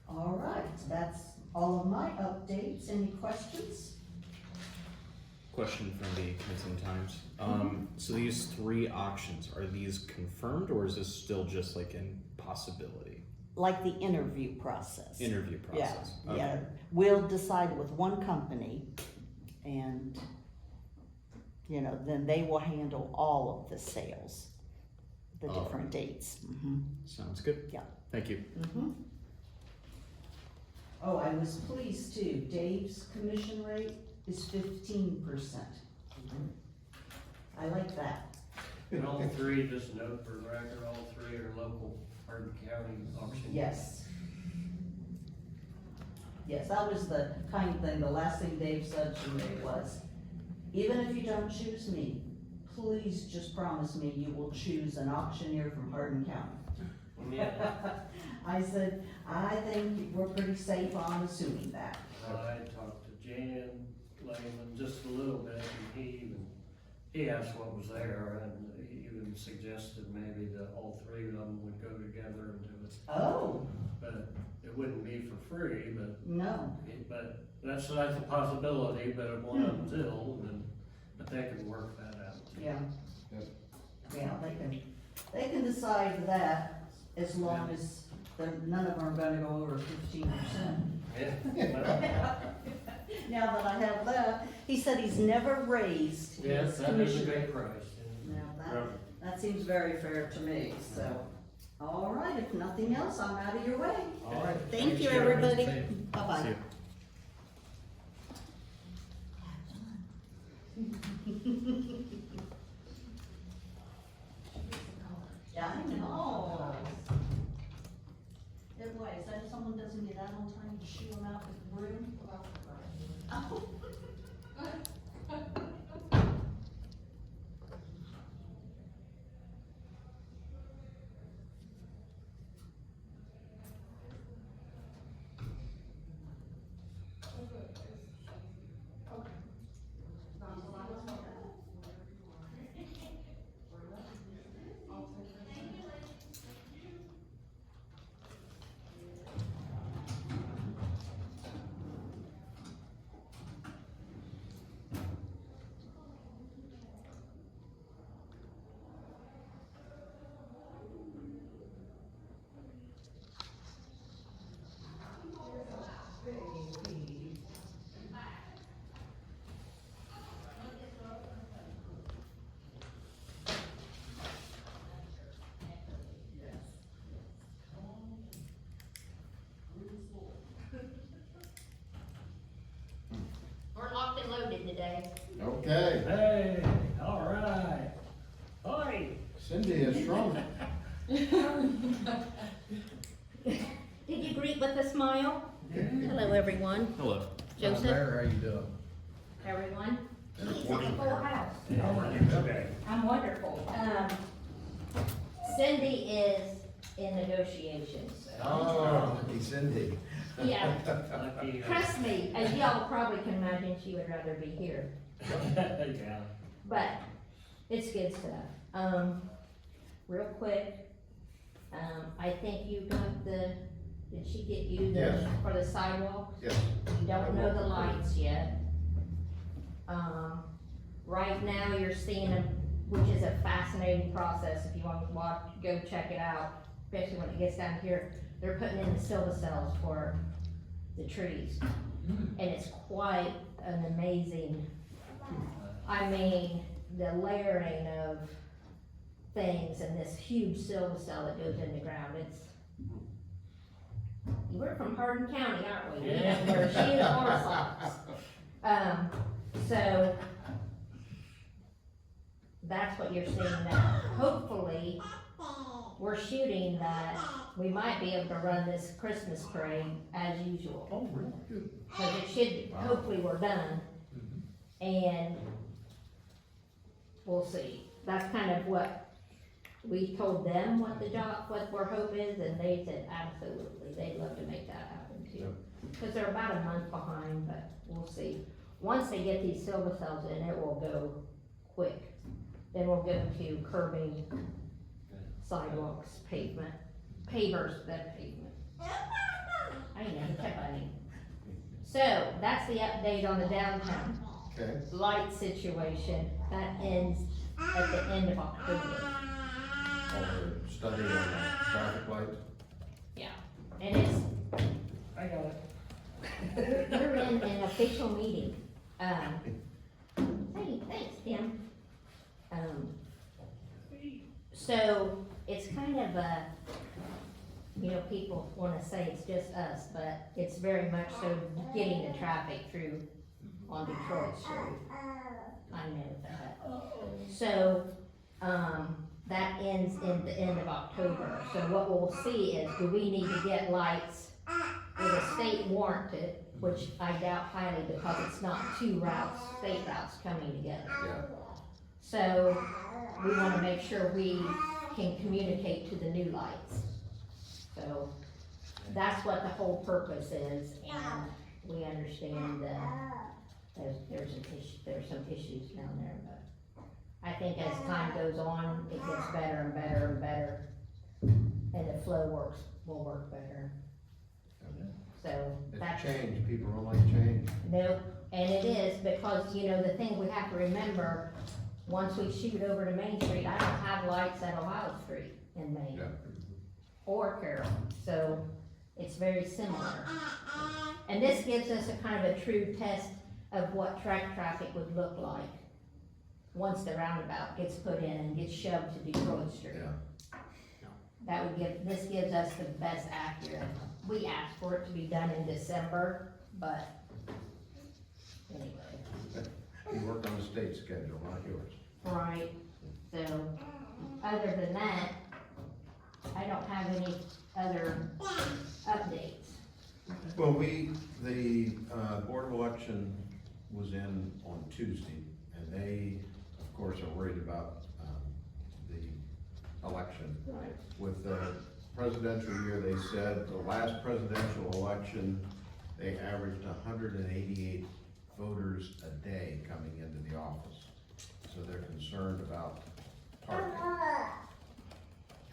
Speaker 7: all right, that's all of my updates. Any questions?
Speaker 3: Question from the Kenton Times. So these 3 auctions, are these confirmed or is this still just like in possibility?
Speaker 10: Like the interview process.
Speaker 3: Interview process.
Speaker 10: Yeah,
Speaker 3: Okay.
Speaker 10: yeah. We'll decide with one company and, you know, then they will handle all of the sales, the
Speaker 3: Oh.
Speaker 10: different dates.
Speaker 3: Sounds good.
Speaker 10: Yeah.
Speaker 3: Thank you.
Speaker 7: Oh, I was pleased too. Dave's commission rate is 15%. I like that.
Speaker 9: And all 3, just note for the record, all 3 are local Hardin County auctions.
Speaker 7: Yes. Yes, that was the kind of thing, the last thing Dave said to me was, even if you don't choose me, please just promise me you will choose an auctioneer from Hardin County.
Speaker 9: Yeah.
Speaker 7: I said, I think we're pretty safe on assuming that.
Speaker 9: I talked to Jan Lehman just a little bit, and he asked what was there, and he even suggested maybe that all 3 of them would go together and do it.
Speaker 7: Oh,
Speaker 9: But it wouldn't be for free,
Speaker 7: no.
Speaker 9: but that's a possibility, but if one of them's ill, but they can work that out.
Speaker 7: Yeah.
Speaker 1: Yes.
Speaker 7: Yeah, they can decide that as long as none of them are gonna go over 15%.
Speaker 9: Yeah.
Speaker 7: Now that I have that,
Speaker 10: He said he's never raised
Speaker 9: Yes,
Speaker 10: his
Speaker 9: that is a
Speaker 10: commission
Speaker 9: good
Speaker 10: rate.
Speaker 9: price.
Speaker 7: Now that seems very fair to me, so. All right, if nothing else, I'm out of your way.
Speaker 9: All right.
Speaker 10: Thank you,
Speaker 9: Sharon.
Speaker 10: everybody.
Speaker 9: See you.
Speaker 10: Bye-bye.
Speaker 3: See you.
Speaker 7: Yeah, I know. Why, is that if someone doesn't get out on time, you shoo them out with the broom? Oh.
Speaker 6: We're locked and loaded today.
Speaker 1: Okay,
Speaker 9: Hey, all right. Hi.
Speaker 1: Cindy is strong.
Speaker 6: Did you greet with a smile? Hello, everyone.
Speaker 3: Hello.
Speaker 6: Joseph,
Speaker 11: How you doing?
Speaker 6: everyone. It's a full house.
Speaker 4: How are you today?
Speaker 6: I'm wonderful. Cindy is in negotiations.
Speaker 1: Oh, lucky Cindy.
Speaker 6: Yeah,
Speaker 9: Lucky.
Speaker 6: trust me, as y'all probably can imagine, she would rather be here,
Speaker 9: Yeah.
Speaker 6: but it's good stuff. Real quick, I think you got did she get you
Speaker 1: Yes.
Speaker 6: for the sidewalk?
Speaker 1: Yes.
Speaker 6: You don't know the lights yet. Right now, you're seeing them which is a fascinating process. If you want to watch, go check it out, especially when it gets down here. They're putting in the silver cells for the trees. And it's quite an amazing, I mean, the layering of things and this huge silver cell that goes in the ground, we're from Hardin County, aren't we?
Speaker 9: Yeah.
Speaker 6: We're shooting horse so, that's what you're seeing now. Hopefully, we're shooting that we might be able to run this Christmas parade as usual.
Speaker 1: Oh, really? Good.
Speaker 6: Cause it should, hopefully we're done, and we'll see. That's kind of what we told them, what the job, what our hope is, and they said absolutely, they'd love to make that happen too. Cause they're about a month behind, but we'll see. Once they get these silver cells in, it will go quick. Then we'll go to curbing, sidewalks, pavement, pavers, that pavement. I know, check on me. So, that's the update on the downtown
Speaker 1: Okay,
Speaker 6: light situation. That ends at the end of October.
Speaker 1: all the study on the traffic lights.
Speaker 6: Yeah, and it's, I got it. We're in an official meeting. Hey, thanks, Tim. So, it's kind of a, you know, people wanna say it's just us, but it's very much so getting the traffic through on Detroit Street. I know that. So, that ends in the end of October. So what we'll see is, do we need to get lights with a state warranted, which I doubt highly because it's not two routes, state routes coming together.
Speaker 1: Yeah,
Speaker 6: So, we wanna make sure we can communicate to the new lights. So, that's what the whole purpose is, and we understand that there's some issues down there, but I think as time goes on, it gets better and better and better, and the flow will work better. So,
Speaker 1: it's
Speaker 6: that's.
Speaker 1: change, people don't like change.
Speaker 6: Nope, and it is, because, you know, the thing we have to remember, once we shoot over to Main Street, I don't have lights at Ohio Street in Maine.
Speaker 1: Yeah.
Speaker 6: Or Carroll, so it's very similar. And this gives us a kind of a true test of what track traffic would look like once the roundabout gets put in and gets shoved to Detroit Street.
Speaker 1: Yeah.
Speaker 6: That would this gives us the best accurate. We asked for it to be done in December, but anyway.
Speaker 1: You work on the state schedule, not yours.
Speaker 6: Right, so, other than that, I don't have any other updates.
Speaker 1: Well, the Board of Election was in on Tuesday, and they, of course, are worried about, the election.
Speaker 6: Right.
Speaker 1: With the presidential year, they said the last presidential election, they averaged 188 voters a day coming into the office. So they're concerned about parking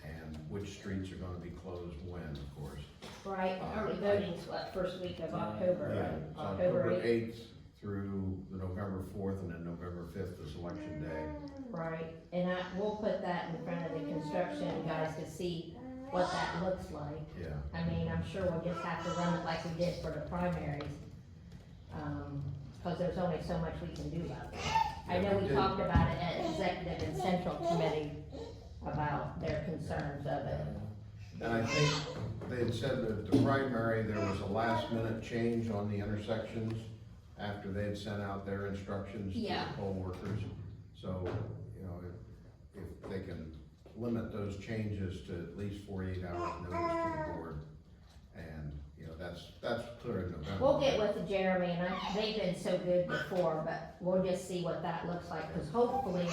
Speaker 1: and which streets are gonna be closed when, of course.
Speaker 6: Right, early voting's what, first week of October,
Speaker 1: Yeah,
Speaker 6: right?
Speaker 1: it's
Speaker 6: October 8th.
Speaker 1: through the November 4th, and then November 5th is election day.
Speaker 6: Right, and we'll put that in front of the construction guys to see what that looks like.
Speaker 1: Yeah.
Speaker 6: I mean, I'm sure we'll just have to run it like we did for the primaries. Cause there's only so much we can do about that. I know we talked about it at executive and central committee about their concerns of it.
Speaker 1: And I think they had said that the primary, there was a last minute change on the intersections after they had sent out their instructions to the
Speaker 6: Yeah.
Speaker 1: poll workers. So, you know, if they can limit those changes to at least 48 hours notice to the board. And, you know, that's clear in November.
Speaker 6: We'll get with Jeremy, and they've been so good before, but we'll just see what that looks like, cause hopefully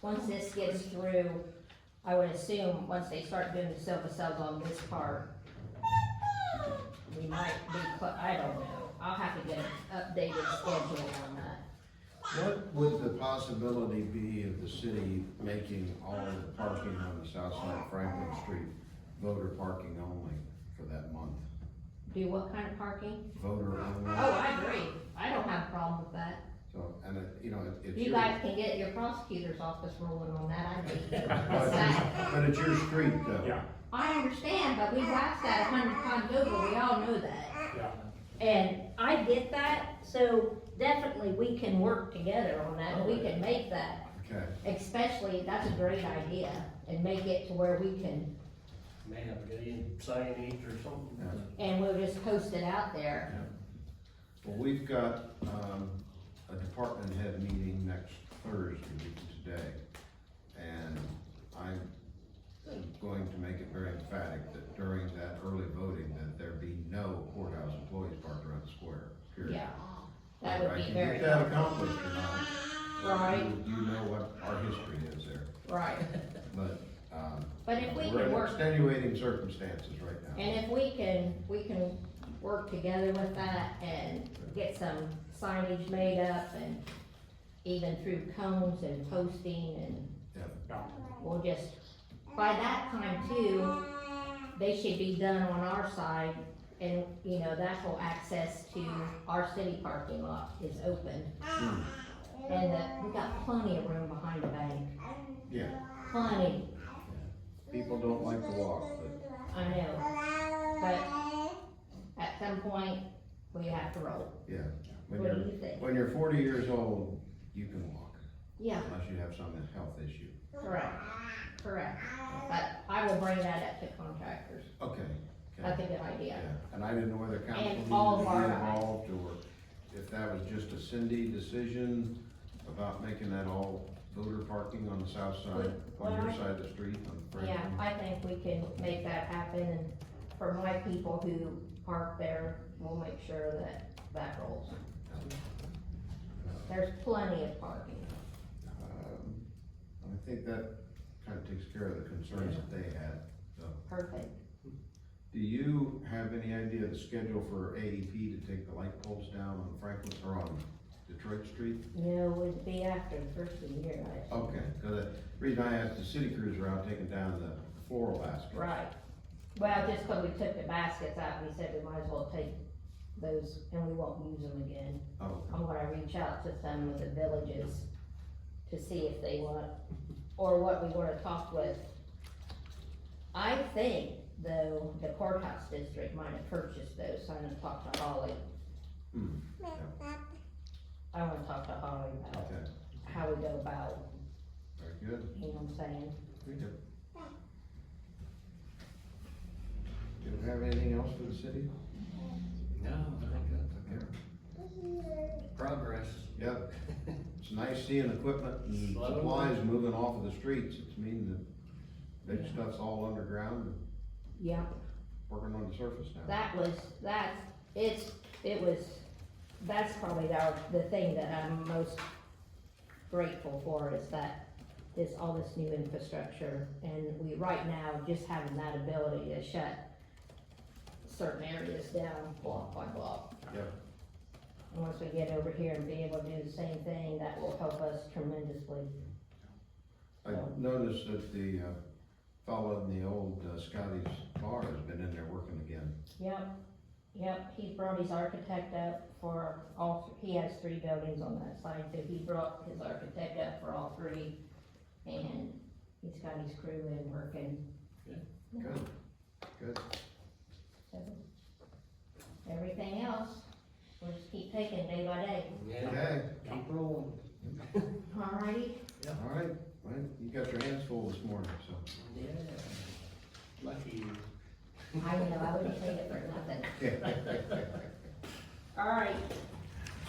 Speaker 6: once this gets through, I would assume, once they start doing the silver cells on this part, we might be, I don't know, I'll have to get an updated schedule on that.
Speaker 1: What would the possibility be of the city making all of the parking on the south side of Franklin Street voter parking only for that month?
Speaker 6: Do what kind of parking?
Speaker 1: Voter only?
Speaker 6: Oh, I agree, I don't have a problem with that.
Speaker 1: So, and it, you know, it's
Speaker 6: You
Speaker 1: your,
Speaker 6: guys can get your prosecutor's office rolling on that, I think.
Speaker 1: but it's your street though.
Speaker 4: Yeah,
Speaker 6: I understand, but we've waxed that 100 times over, we all know that.
Speaker 4: yeah.
Speaker 6: And I get that, so definitely we can work together on that, and we can make that,
Speaker 1: Okay,
Speaker 6: especially, that's a great idea, and make it to where we can,
Speaker 9: May have a game sign each or something.
Speaker 1: Yeah.
Speaker 6: and we'll just post it out there.
Speaker 1: well, we've got, a department head meeting next Thursday, which is today. And I'm going to make it very emphatic that during that early voting, that there be no courthouse employees parked around the square, period.
Speaker 6: Yeah, that would
Speaker 1: Whether
Speaker 6: be
Speaker 1: I
Speaker 6: very
Speaker 1: can get that
Speaker 6: helpful.
Speaker 1: accomplished or not.
Speaker 6: Right.
Speaker 1: You know what our history is there,
Speaker 6: Right,
Speaker 1: but,
Speaker 6: but if we
Speaker 1: we're
Speaker 6: can
Speaker 1: in
Speaker 6: work,
Speaker 1: extenuating circumstances right now.
Speaker 6: and if we can work together with that and get some signage made up, and even through cones and posting, and
Speaker 4: Yeah.
Speaker 6: we'll just, by that time too, they should be done on our side, and, you know, that whole access to our city parking lot is open.
Speaker 1: Hmm.
Speaker 6: And we got plenty of room behind the bank,
Speaker 1: Yeah,
Speaker 6: plenty,
Speaker 1: people don't like to walk, but,
Speaker 6: I know, but at some point, we have to roll.
Speaker 1: yeah. When
Speaker 6: What do
Speaker 1: you're,
Speaker 6: you think?
Speaker 1: when you're 40 years old, you can walk,
Speaker 6: Yeah,
Speaker 1: unless you have some health issue.
Speaker 6: correct, correct, but I will bring that up to contractors,
Speaker 1: Okay.
Speaker 6: that's a good idea.
Speaker 1: Yeah, and I didn't know whether council
Speaker 6: And
Speaker 1: needed
Speaker 6: all
Speaker 1: to
Speaker 6: of
Speaker 1: be
Speaker 6: our-
Speaker 1: involved, or if that was just a Cindy decision about making that all voter parking on the south side, on your
Speaker 6: Well,
Speaker 1: side of the street, on
Speaker 6: Yeah,
Speaker 1: Franklin.
Speaker 6: I think we can make that happen, and for my people who park there, we'll make sure that that rolls. There's plenty of parking.
Speaker 1: I think that kind of takes care of the concerns that they had, so.
Speaker 6: Perfect.
Speaker 1: Do you have any idea of the schedule for AEP to take the light poles down on Franklin, or on Detroit Street?
Speaker 6: No, it would be after the first of the year, I assume.
Speaker 1: Okay, cause the reason I asked, the city crews are out taking down the floral baskets.
Speaker 6: Right. Well, just 'cause we took the baskets out, we said we might as well take those, and we won't use them again.
Speaker 1: Oh,
Speaker 6: I'm gonna reach out to some of the villages to see if they want, or what we wanna talk with. I think, though, the courthouse district might have purchased those, so I'm gonna talk to Holly.
Speaker 1: hmm,
Speaker 6: I wanna talk to Holly about
Speaker 1: okay,
Speaker 6: how we go about,
Speaker 1: very good.
Speaker 6: you know what I'm saying?
Speaker 1: Very good. Do you have anything else for the city?
Speaker 9: No, I think that's progress.
Speaker 1: Yep, it's nice seeing equipment and
Speaker 9: Slow.
Speaker 1: supplies moving off of the streets, it's mean that big stuff's all underground and
Speaker 6: Yeah,
Speaker 1: working on the surface now.
Speaker 6: that's probably the thing that I'm most grateful for, is that all this new infrastructure, and we, right now, just having that ability to shut certain areas down block by block.
Speaker 1: Yep,
Speaker 6: And once we get over here and be able to do the same thing, that will help us tremendously.
Speaker 1: I noticed that the, fellow in the old Scotty's bar has been in there working again.
Speaker 6: Yep, he brought his architect up for he has 3 buildings on that side, so he brought his architect up for all 3, and he's got his crew in working.
Speaker 1: Good, good.
Speaker 6: So, everything else, we'll just keep taking day by day.
Speaker 9: Yeah,
Speaker 1: Okay,
Speaker 9: keep rolling.
Speaker 6: Alrighty,
Speaker 1: all right, well, you got your hands full this morning, so.
Speaker 9: Yeah. Lucky you.
Speaker 6: I know, I wouldn't take it for nothing. Alright,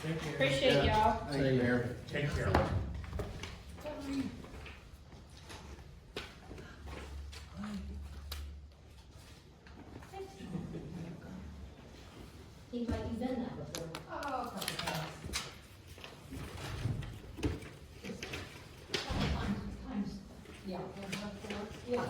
Speaker 9: Take care.
Speaker 6: appreciate y'all.
Speaker 1: Thank you, Mayor.
Speaker 4: Take care.
Speaker 6: Seems like you've done that before.
Speaker 5: Oh, a couple times.
Speaker 6: Times, yeah.
Speaker 5: Yeah.